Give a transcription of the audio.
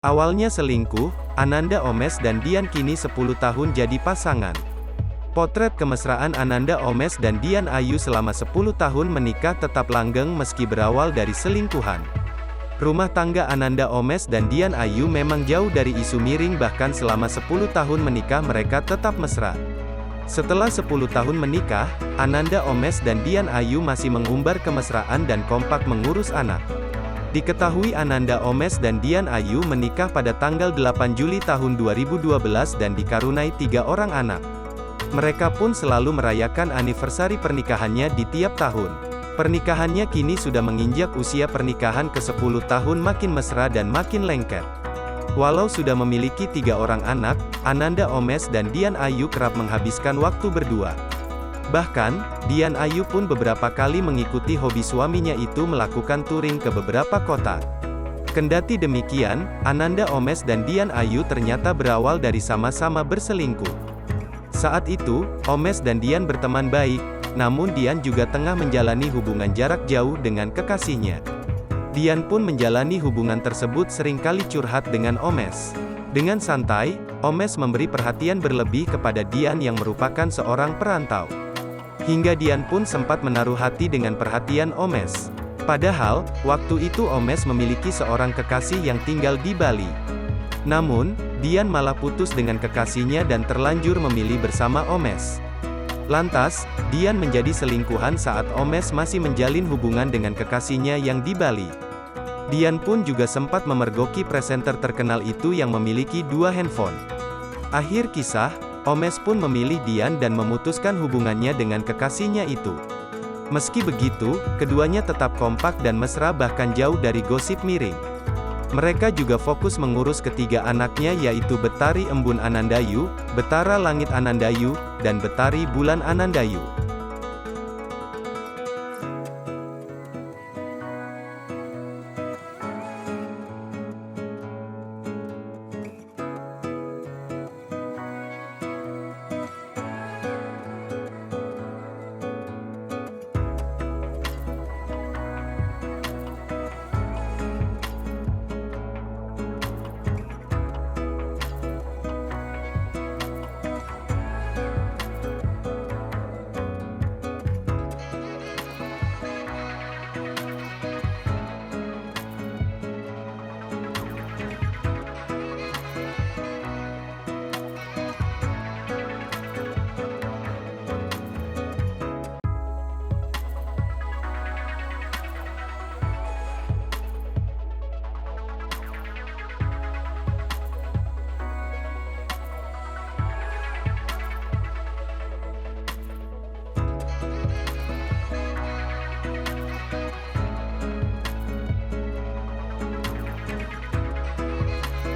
Awalnya selingkuh, Ananda Omesh dan Dian kini 10 tahun jadi pasangan. Potret kemesraan Ananda Omesh dan Dian Ayu selama 10 tahun menikah tetap langgeng meski berawal dari selingkuhan. Rumah tangga Ananda Omesh dan Dian Ayu memang jauh dari isu miring, bahkan selama 10 tahun menikah mereka tetap mesra. Setelah 10 tahun menikah, Ananda Omesh dan Dian Ayu masih mengumbar kemesraan dan kompak mengurus anak. Diketahui Ananda Omesh dan Dian Ayu menikah pada tanggal 8 Juli tahun 2012 dan dikaruniai 3 orang anak. Mereka pun selalu merayakan anniversary pernikahannya di tiap tahun. Pernikahannya kini sudah menginjak usia pernikahan ke-10 tahun, makin mesra dan makin lengket. Walau sudah memiliki 3 orang anak, Ananda Omesh dan Dian Ayu kerap menghabiskan waktu berdua. Bahkan, Dian Ayu pun beberapa kali mengikuti hobi suaminya itu melakukan touring ke beberapa kota. Kendati demikian, Ananda Omesh dan Dian Ayu ternyata berawal dari sama-sama berselingkuh. Saat itu, Omesh dan Dian berteman baik, namun Dian juga tengah menjalani hubungan jarak jauh dengan kekasihnya. Dian pun menjalani hubungan tersebut seringkali curhat dengan Omesh. Dengan santai, Omesh memberi perhatian berlebih kepada Dian yang merupakan seorang perantau. Hingga Dian pun sempat menaruh hati dengan perhatian Omesh. Padahal, waktu itu Omesh memiliki seorang kekasih yang tinggal di Bali. Namun, Dian malah putus dengan kekasihnya dan terlanjur memilih bersama Omesh. Lantas, Dian menjadi selingkuhan saat Omesh masih menjalin hubungan dengan kekasihnya yang di Bali. Dian pun juga sempat memergoki presenter terkenal itu yang memiliki 2 handphone. Akhir kisah, Omesh pun memilih Dian dan memutuskan hubungannya dengan kekasihnya itu. Meski begitu, keduanya tetap kompak dan mesra, bahkan jauh dari gosip miring. Mereka juga fokus mengurus ketiga anaknya, yaitu Betari Embun Anandayu, Betara Langit Anandayu, dan Betari Bulan Anandayu.